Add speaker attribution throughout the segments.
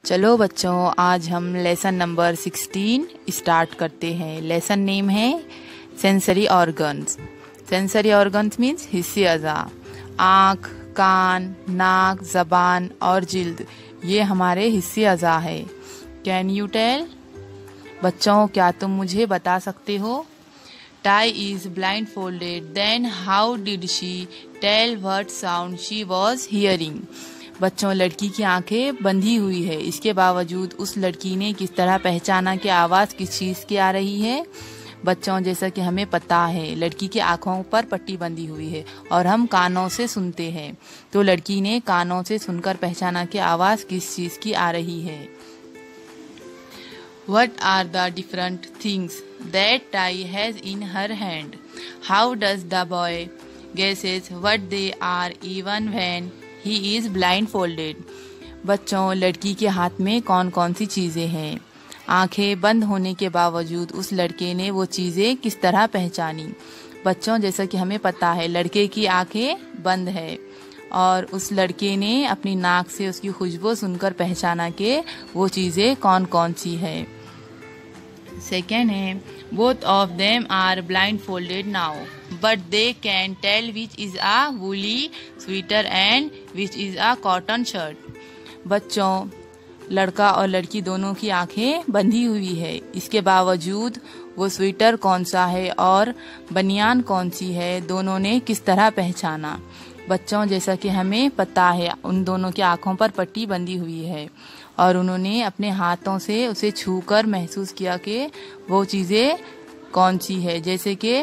Speaker 1: चलो बच्चों, आज हम लेसन नंबर 16 स्टार्ट करते हैं। लेसन नेम है sensory organs. Sensory organs means हिस्से अज़ा। आँख, कान, नाक, जबान और जिल्द, ये हमारे हिस्से अज़ा है। Can you tell? बच्चों, क्या तुम मुझे बता सकते हो? टाई is blindfolded, then how did she tell what sound she was hearing? बच्चों, लड़की की आंखें बंधी हुई है, इसके बावजूद उस लड़की ने किस तरह पहचाना कि आवाज़ किस चीज़ की आ रही है? बच्चों, जैसा कि हमें पता है, लड़की की आंखों पर पट्टी बंधी हुई है और हम कानों से सुनते हैं, तो लड़की ने कानों से सुनकर पहचाना कि आवाज़ किस चीज़ की आ रही है। What are the different things that Tai has in her hand? How does the boy guesses what they are even when he is blindfolded? बच्चों, लड़की के हाथ में कौन कौन सी चीज़ें हैं? आंखें बंद होने के बावजूद उस लड़के ने वो चीज़ें किस तरह पहचानी? बच्चों, जैसा कि हमें पता है, लड़के की आंखें बंद है और उस लड़के ने अपनी नाक से उसकी खुशबू सुनकर पहचाना कि वो चीज़ें कौन कौन सी है। सेकेंड है, both of them are blindfolded now but they can tell which is a woolly sweater and which is a cotton shirt. बच्चों, लड़का और लड़की दोनों की आंखें बंधी हुई है, इसके बावजूद वो स्वेटर कौन सा है और बनियान कौन सी है, दोनों ने किस तरह पहचाना? बच्चों, जैसा कि हमें पता है, उन दोनों की आंखों पर पट्टी बंधी हुई है और उन्होंने अपने हाथों से उसे छूकर महसूस किया कि वो चीज़ें कौन सी है, जैसे कि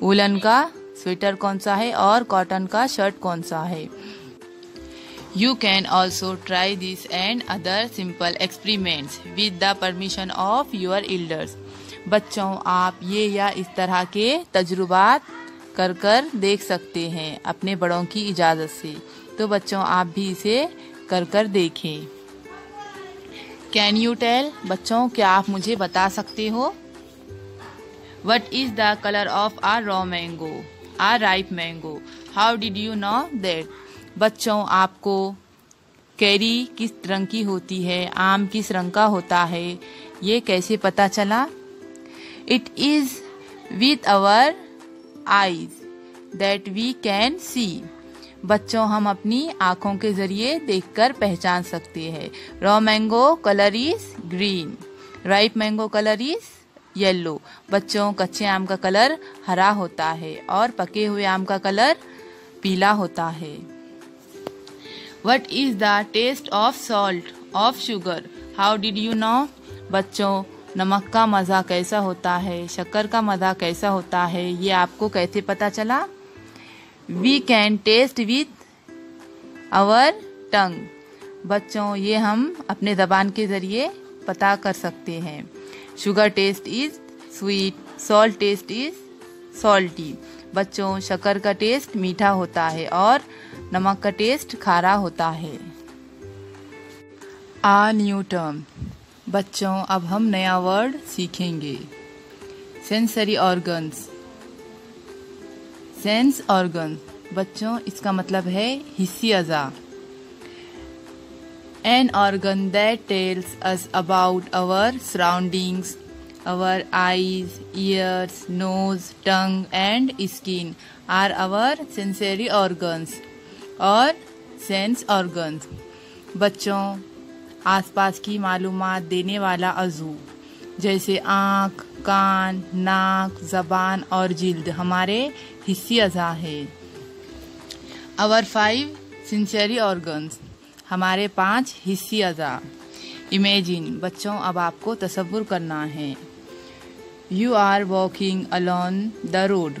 Speaker 1: वूलन का स्वेटर कौन सा है और कॉटन का शर्ट कौन सा है। You can also try this and other simple experiments with the permission of your elders. बच्चों, आप ये या इस तरह के तजुर्बात कर कर देख सकते हैं अपने बड़ों की इजाज़त से। तो बच्चों, आप भी इसे कर कर देखें। Can you tell? बच्चों, क्या आप मुझे बता सकते हो? What is the color of a raw mango? A ripe mango. How did you know that? बच्चों, आपको कैरी किस रंग की होती है, आम किस रंग का होता है, ये कैसे पता चला? It is with our eyes that we can see. बच्चों, हम अपनी आँखों के जरिए देखकर पहचान सकते हैं। Raw mango colour is green, ripe mango colour is yellow. बच्चों, कच्चे आम का कलर हरा होता है और पके हुए आम का कलर पीला होता है। What is the taste of salt, of sugar? How did you know? बच्चों, नमक का मज़ा कैसा होता है, शक्कर का मज़ा कैसा होता है, ये आपको कैसे पता चला? We can taste with our tongue. बच्चों, ये हम अपने ज़बान के ज़रिए पता कर सकते हैं। Sugar taste is sweet, salt taste is salty. बच्चों, शक्कर का टेस्ट मीठा होता है और नमक का टेस्ट खारा होता है। A new term. बच्चों, अब हम नया वर्ड सीखेंगे। Sensory organs. Sense organ. बच्चों, इसका मतलब है हिस्सी अज़ा। An organ that tells us about our surroundings, our eyes, ears, nose, tongue and skin are our sensory organs और सेंस ऑर्गन्स। बच्चों, आसपास की मालूमात देने वाला अज़ू, जैसे आँख, कान, नाक, जबान और जिल्द हमारे हिस्सी अज़ा है। आवर 5 सेंसरी ऑर्गन्स, हमारे 5 हिस्सी अज़ा। इमेजिन। बच्चों, अब आपको तसव्वुर करना है। You are walking alone the road,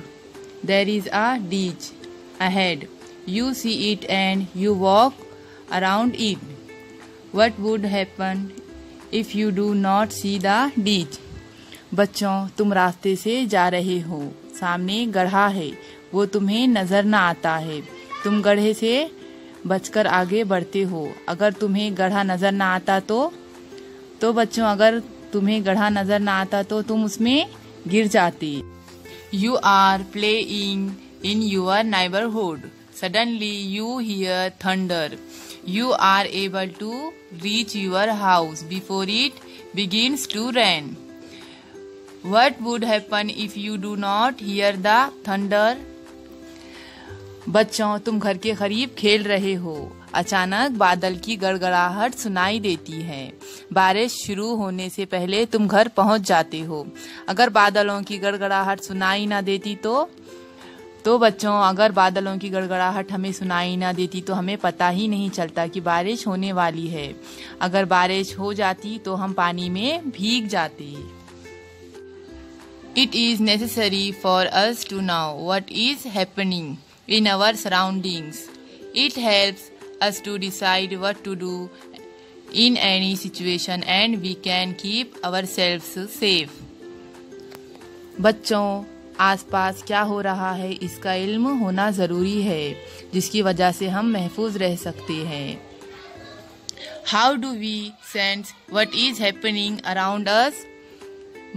Speaker 1: there is a ditch ahead, you see it and you walk around it. What would happen if you do not see the ditch? बच्चों, तुम रास्ते से जा रहे हो, सामने गड्ढा है, वो तुम्हें नज़र ना आता है, तुम गड्ढे से बचकर आगे बढ़ते हो। अगर तुम्हें गड्ढा नज़र ना आता तो बच्चों, अगर तुम्हें गड्ढा नज़र ना आता तो तुम उसमें गिर जाते। You are playing in your neighborhood. Suddenly you hear thunder. You are able to reach your house before it begins to rain. What would happen if you do not hear the thunder? बच्चों, तुम घर के करीब खेल रहे हो, अचानक बादल की गड़गड़ाहट सुनाई देती है। बारिश शुरू होने से पहले तुम घर पहुंच जाते हो। अगर बादलों की गड़गड़ाहट सुनाई ना देती तो बच्चों, अगर बादलों की गड़गड़ाहट हमें सुनाई ना देती तो हमें पता ही नहीं चलता कि बारिश होने वाली है। अगर बारिश हो जाती तो हम पानी में भीग जाते। It is necessary for us to know what is happening in our surroundings. It helps us to decide what to do in any situation and we can keep ourselves safe. बच्चों, आसपास क्या हो रहा है इसका इल्म होना ज़रूरी है, जिसकी वजह से हम महफूज रह सकते हैं। How do we sense what is happening around us?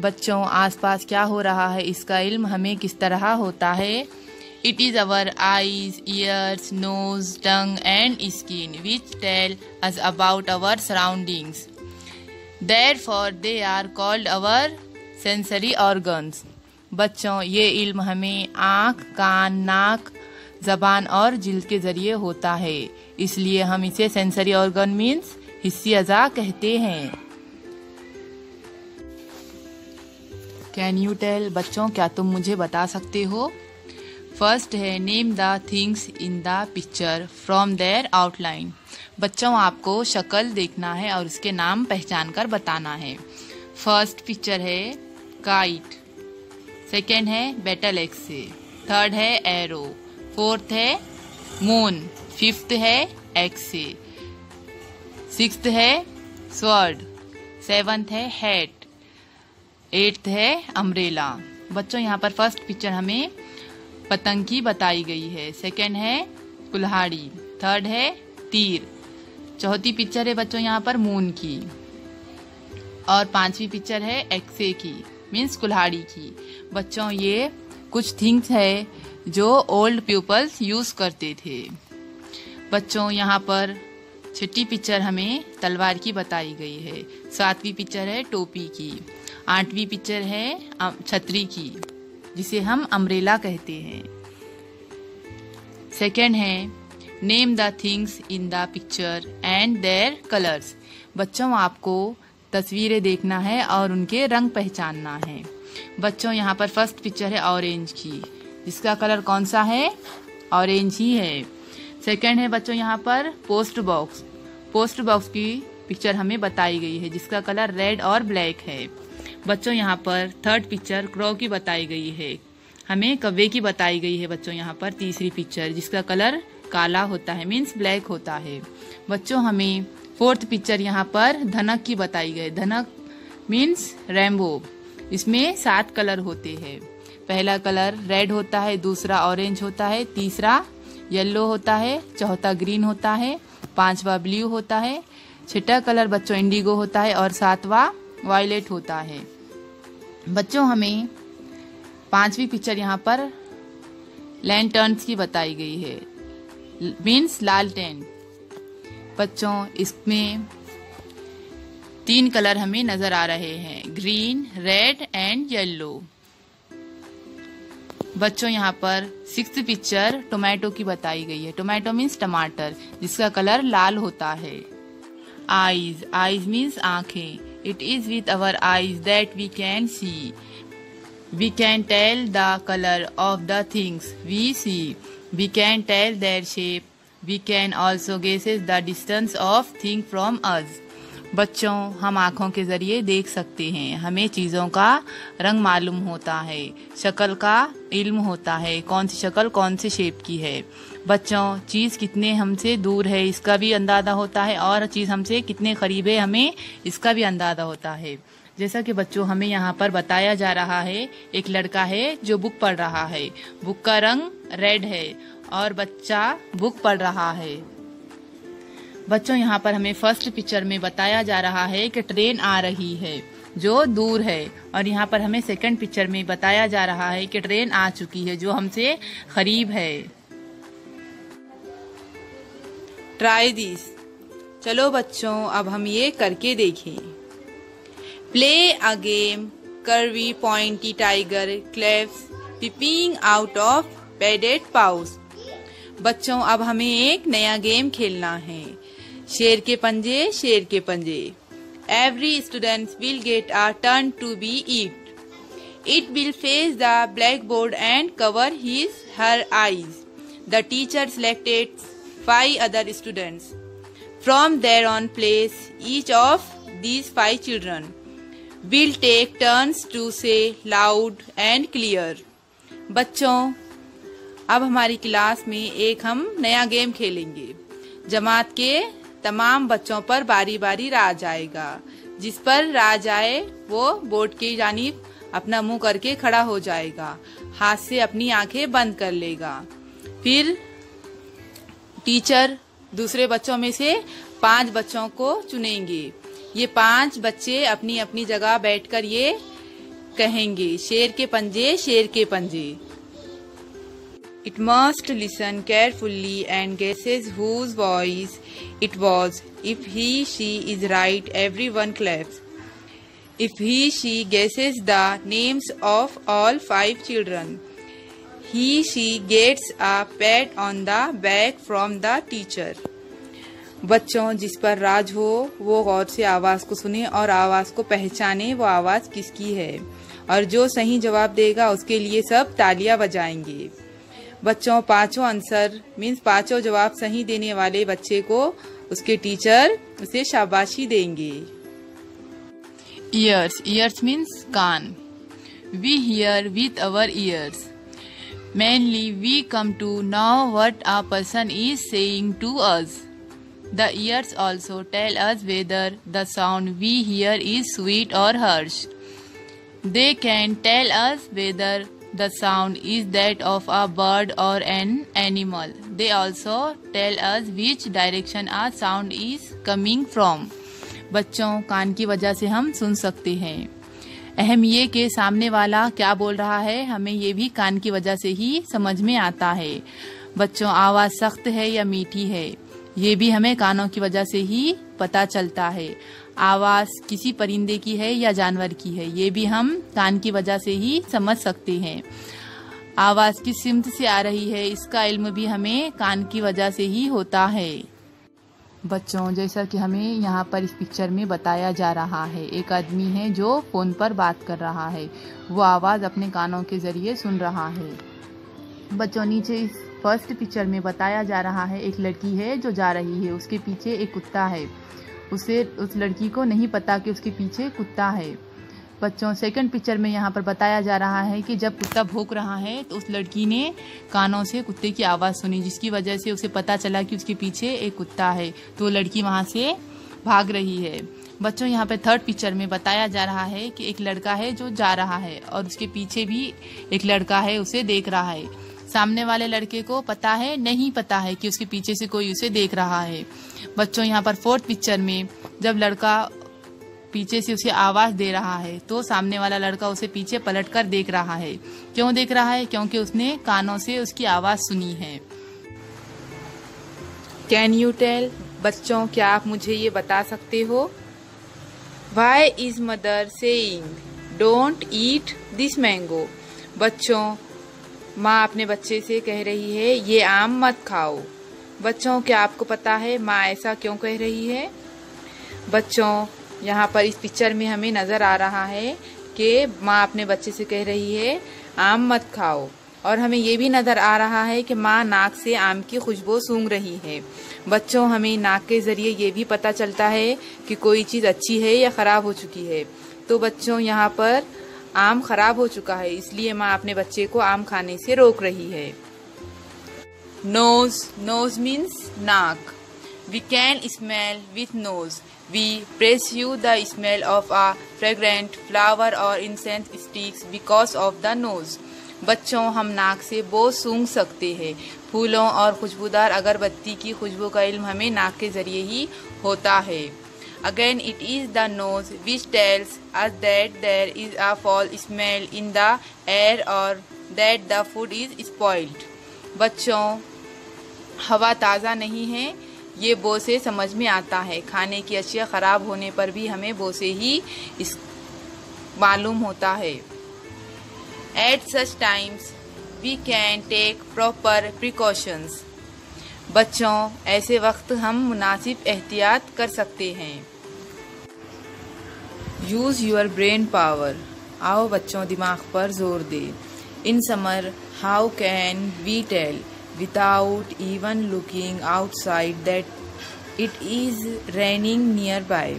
Speaker 1: बच्चों, आसपास क्या हो रहा है इसका इल्म हमें किस तरह होता है? It is our eyes, ears, nose, tongue and skin which tell us about our surroundings. Therefore, they are called our sensory organs. बच्चों, ये इल्म हमें आँख, कान, नाक, जबान और जिल्द के जरिए होता है, इसलिए हम इसे सेंसरी ऑर्गन मीन्स हिस्सी अज़ा कहते हैं। Can you tell? बच्चों, क्या तुम मुझे बता सकते हो? फर्स्ट है name the things in the picture from their outline. बच्चों, आपको शक्ल देखना है और उसके नाम पहचान कर बताना है। फर्स्ट पिक्चर है काइट, सेकेंड है बैटल एक्से, थर्ड है एरो, फोर्थ है मून, फिफ्थ है एक्से, सिक्स्थ है स्वर्ड, सेवंथ है हैट, एट्थ है अम्ब्रेला। बच्चों, यहाँ पर फर्स्ट पिक्चर हमें पतंग की बताई गई है, सेकेंड है कुल्हाड़ी, थर्ड है तीर, चौथी पिक्चर है बच्चों यहाँ पर मून की और पांचवी पिक्चर है एक्से की मीन्स कुल्हाड़ी की। बच्चों, ये कुछ थिंग्स है जो ओल्ड पीपल्स यूज करते थे। बच्चों, यहाँ पर छठी पिक्चर हमें तलवार की बताई गई है, सातवीं पिक्चर है टोपी की, आठवीं पिक्चर है छतरी की जिसे हम अम्ब्रेला कहते हैं। सेकेंड है name the things in the picture and their colours. बच्चों, आपको तस्वीरें देखना है और उनके रंग पहचानना है। बच्चों, यहाँ पर फर्स्ट पिक्चर है ऑरेंज की, जिसका कलर कौन सा है? ऑरेंज ही है। सेकेंड है बच्चों यहाँ पर पोस्ट बॉक्स, पोस्ट बॉक्स की पिक्चर हमें बताई गई है जिसका कलर रेड और ब्लैक है। बच्चों, यहाँ पर थर्ड पिक्चर क्रॉ की बताई गई है, हमें कौवे की बताई गई है। बच्चों, यहाँ पर तीसरी पिक्चर जिसका कलर काला होता है मीन्स ब्लैक होता है। बच्चों, हमें फोर्थ पिक्चर यहाँ पर धनक की बताई गई, धनक मीन्स रेनबो। इसमें 7 कलर होते हैं। पहला कलर रेड होता है, दूसरा ऑरेंज होता है, तीसरा येलो होता है, चौथा ग्रीन होता है, पांचवा ब्लू होता है, छठा कलर बच्चों इंडिगो होता है और सातवां वायलेट होता है। बच्चों, हमें पांचवी पिक्चर यहाँ पर लैंटर्न्स की बताई गई है मीन्स लालटेन। बच्चों, इसमें 3 कलर हमें नजर आ रहे हैं, ग्रीन, रेड एंड येलो। बच्चों, यहाँ पर 6th पिक्चर टोमेटो की बताई गई है, टोमेटो मीन्स टमाटर जिसका कलर लाल होता है। आईज, आईज मीन्स आंखें, it is with our eyes that we can see, we can tell the colour of the things we see, we can tell their shape, we can also guesses the distance of thing from us. बच्चों, हम आँखों के जरिए देख सकते हैं, हमें चीज़ों का रंग मालूम होता है, शक्ल का इल्म होता है, कौन सी शक्ल कौन से शेप की है। बच्चों, चीज़ कितने हमसे दूर है इसका भी अंदाज़ा होता है और चीज़ हमसे कितने करीब है हमें इसका भी अंदाज़ा होता है। जैसा कि बच्चों हमें यहाँ पर बताया जा रहा है, एक लड़का है जो बुक पढ़ रहा है, बुक का रंग रेड है और बच्चा बुक पढ़ रहा है। बच्चों, यहाँ पर हमें फर्स्ट पिक्चर में बताया जा रहा है कि ट्रेन आ रही है जो दूर है और यहाँ पर हमें सेकंड पिक्चर में बताया जा रहा है कि ट्रेन आ चुकी है जो हमसे करीब है। Try this. चलो बच्चों, अब हम ये करके देखें। Play a game, curvy pointy tiger claps peeping out of padded pouch। बच्चों, अब हमें एक नया गेम खेलना है। शेर के पंजे, शेर के पंजे। Every student will get a turn to be it. It will face the blackboard and cover her eyes. The teacher selected 5 other students. From there on, place each of these 5 children will take turns to say loud and clear। बच्चों, अब हमारी class में एक हम नया game खेलेंगे। जमात के तमाम बच्चों पर बारी बारी राज आएगा। जिस पर राज आए वो बोर्ड की जानिब अपना मुंह करके खड़ा हो जाएगा, हाथ से अपनी आंखें बंद कर लेगा। फिर टीचर दूसरे बच्चों में से 5 बच्चों को चुनेंगे। ये 5 बच्चे अपनी अपनी जगह बैठकर ये कहेंगे, शेर के पंजे, शेर के पंजे। It must listen carefully and guesses whose voice it was. If he, she is right, everyone claps. If he, she guesses the names of all 5 children, he, she gets a pat on the back from the teacher। बच्चों, जिस पर राज हो वो गौर से आवाज को सुने और आवाज को पहचाने वो आवाज किसकी है, और जो सही जवाब देगा उसके लिए सब तालियां बजाएंगे। बच्चों, 5 आंसर मीन्स 5 जवाब सही देने वाले बच्चे को उसके टीचर उसे शाबाशी देंगे। Ears, ears means can't. We hear with our ears. Mainly we come to know what a person is saying to us. The ears also tell us whether the sound we hear is sweet or harsh. They can tell us whether the sound is that of a bird or an animal. They also tell us which direction a sound is coming from. बच्चों, कान की वजह से हम सुन सकते हैं। अहम ये कि सामने वाला क्या बोल रहा है हमें ये भी कान की वजह से ही समझ में आता है। बच्चों, आवाज सख्त है या मीठी है ये भी हमें कानों की वजह से ही पता चलता है। आवाज किसी परिंदे की है या जानवर की है ये भी हम कान की वजह से ही समझ सकते हैं। आवाज किस सिमत से आ रही है इसका इल्म भी हमें कान की वजह से ही होता है। बच्चों, जैसा कि हमें यहाँ पर इस पिक्चर में बताया जा रहा है, एक आदमी है जो फोन पर बात कर रहा है। वो आवाज अपने कानों के जरिए सुन रहा है। बच्चों, नीचे इस फर्स्ट पिक्चर में बताया जा रहा है एक लड़की है जो जा रही है, उसके पीछे एक कुत्ता है। उस लड़की को नहीं पता कि उसके पीछे कुत्ता है। बच्चों, सेकंड पिक्चर में यहाँ पर बताया जा रहा है कि जब कुत्ता भौंक रहा है तो उस लड़की ने कानों से कुत्ते की आवाज़ सुनी, जिसकी वजह से उसे पता चला कि उसके पीछे एक कुत्ता है, तो लड़की वहाँ से भाग रही है। बच्चों, यहाँ पे थर्ड पिक्चर में बताया जा रहा है कि एक लड़का है जो जा रहा है और उसके पीछे भी एक लड़का है उसे देख रहा है। सामने वाले लड़के को पता है नहीं पता है कि उसके पीछे से कोई उसे देख रहा है। बच्चों, यहाँ पर फोर्थ पिक्चर में जब लड़का पीछे से उसे आवाज दे रहा है तो सामने वाला लड़का उसे पीछे पलटकर देख रहा है। क्यों देख रहा है? क्योंकि उसने कानों से उसकी आवाज सुनी है। Can you tell? बच्चों, क्या आप मुझे ये बता सकते हो? Why is mother saying don't eat this mango? बच्चों, माँ अपने बच्चे से कह रही है ये आम मत खाओ। बच्चों, क्या आपको पता है माँ ऐसा क्यों कह रही है? बच्चों, यहाँ पर इस पिक्चर में हमें नजर आ रहा है कि माँ अपने बच्चे से कह रही है आम मत खाओ, और हमें ये भी नजर आ रहा है कि माँ नाक से आम की खुशबू सूंघ रही है। बच्चों, हमें नाक के जरिए ये भी पता चलता है कि कोई चीज अच्छी है या खराब हो चुकी है। तो बच्चों, यहाँ पर आम खराब हो चुका है, इसलिए माँ अपने बच्चे को आम खाने से रोक रही है। नोज, नोज मीन्स नाक। We can smell with nose. We perceive the smell of a fragrant flower or incense sticks because of the nose. बच्चों, हम नाक से बो सूंघ सकते हैं। फूलों और खुशबूदार अगरबत्ती की खुशबू का इल्म हमें नाक के जरिए ही होता है। Again, it is the nose which tells us that there is a foul smell in the air or that the food is spoiled. बच्चों, हवा ताज़ा नहीं है ये बो से समझ में आता है। खाने की अशिया ख़राब होने पर भी हमें बो से ही इस मालूम होता है। At such times we can take proper precautions. बच्चों, ऐसे वक्त हम मुनासिब एहतियात कर सकते हैं। Use your brain power. आओ बच्चों, दिमाग पर जोर दे। In summer how can we tell without even looking outside that it is raining nearby।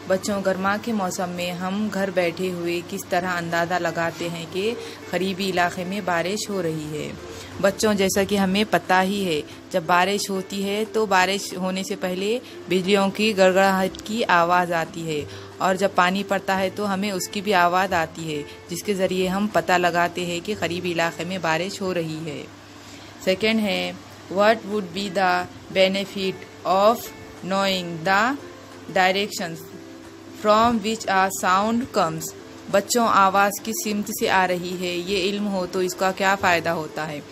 Speaker 1: बच्चों, गर्मा के मौसम में हम घर बैठे हुए किस तरह अंदाज़ा लगाते हैं कि करीबी इलाके में बारिश हो रही है। बच्चों, जैसा कि हमें पता ही है, जब बारिश होती है तो बारिश होने से पहले बिजलियों की गड़गड़ाहट की आवाज़ आती है, और जब पानी पड़ता है तो हमें उसकी भी आवाज़ आती है, जिसके ज़रिए हम पता लगाते हैं कि करीबी इलाके में बारिश हो रही है। सेकेंड है, what would be the benefit of knowing the directions from which a sound comes. बच्चों, आवाज़ किस सिमत से आ रही है ये इल्म हो तो इसका क्या फ़ायदा होता है।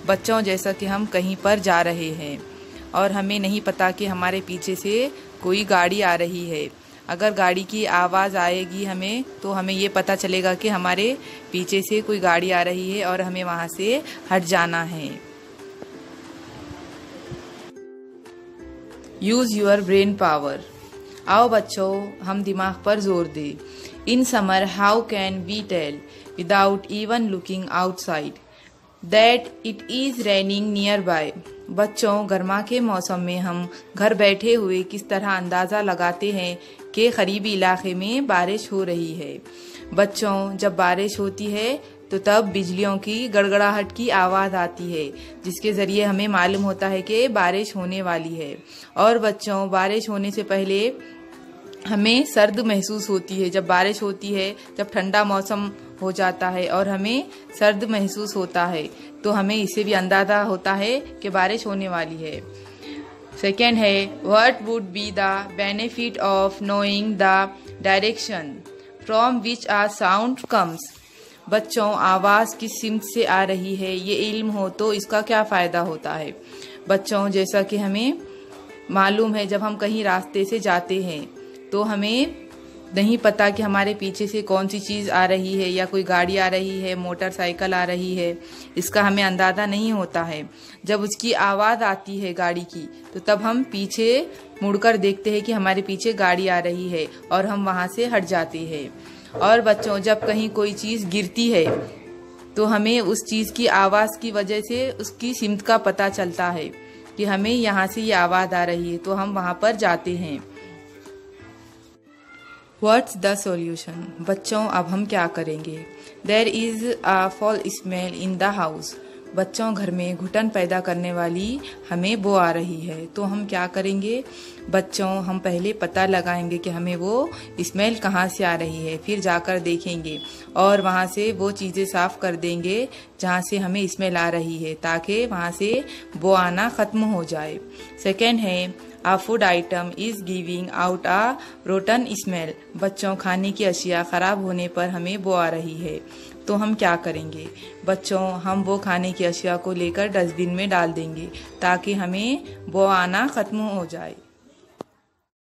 Speaker 1: बच्चों, जैसा कि हम कहीं पर जा रहे हैं और हमें नहीं पता कि हमारे पीछे से कोई गाड़ी आ रही है, अगर गाड़ी की आवाज़ आएगी हमें तो हमें ये पता चलेगा कि हमारे पीछे से कोई गाड़ी आ रही है और हमें वहाँ से हट जाना है। Use your brain power. आओ बच्चों, हम दिमाग पर जोर दें। In summer how can we tell without even looking outside that it is raining nearby. बच्चों, गर्मा के मौसम में हम घर बैठे हुए किस तरह अंदाज़ा लगाते हैं कि करीबी इलाके में बारिश हो रही है। बच्चों, जब बारिश होती है तो तब बिजलियों की गड़गड़ाहट की आवाज़ आती है, जिसके ज़रिए हमें मालूम होता है कि बारिश होने वाली है। और बच्चों, बारिश होने से पहले हमें सर्द महसूस होती है। जब बारिश होती है, जब ठंडा मौसम हो जाता है और हमें सर्द महसूस होता है, तो हमें इससे भी अंदाज़ा होता है कि बारिश होने वाली है। सेकेंड है, what would be the benefit of knowing the direction from which a sound comes. बच्चों, आवाज़ किस सिमत से आ रही है ये इल्म हो तो इसका क्या फ़ायदा होता है। बच्चों, जैसा कि हमें मालूम है, जब हम कहीं रास्ते से जाते हैं तो हमें नहीं पता कि हमारे पीछे से कौन सी चीज़ आ रही है, या कोई गाड़ी आ रही है, मोटरसाइकिल आ रही है, इसका हमें अंदाज़ा नहीं होता है। जब उसकी आवाज़ आती है गाड़ी की तो तब हम पीछे मुड़कर देखते हैं कि हमारे पीछे गाड़ी आ रही है और हम वहाँ से हट जाते हैं। और बच्चों, जब कहीं कोई चीज़ गिरती है तो हमें उस चीज़ की आवाज़ की वजह से उसकी सिमत का पता चलता है कि हमें यहाँ से ये आवाज़ आ रही है, तो हम वहाँ पर जाते हैं। What's the solution. बच्चों, अब हम क्या करेंगे। There is a foul smell in the house. बच्चों, घर में घुटन पैदा करने वाली हमें बो आ रही है, तो हम क्या करेंगे। बच्चों, हम पहले पता लगाएंगे कि हमें वो स्मेल कहाँ से आ रही है, फिर जाकर देखेंगे और वहाँ से वो चीज़ें साफ़ कर देंगे जहाँ से हमें स्मेल आ रही है, ताकि वहाँ से बो आना ख़त्म हो जाए। सेकेंड है, a food item is giving out a rotten smell. बच्चों, खाने की अशिया ख़राब होने पर हमें बो आ रही है, तो हम क्या करेंगे। बच्चों, हम वो खाने की अशिया को लेकर डस्टबिन में डाल देंगे ताकि हमें बो आना ख़त्म हो जाए।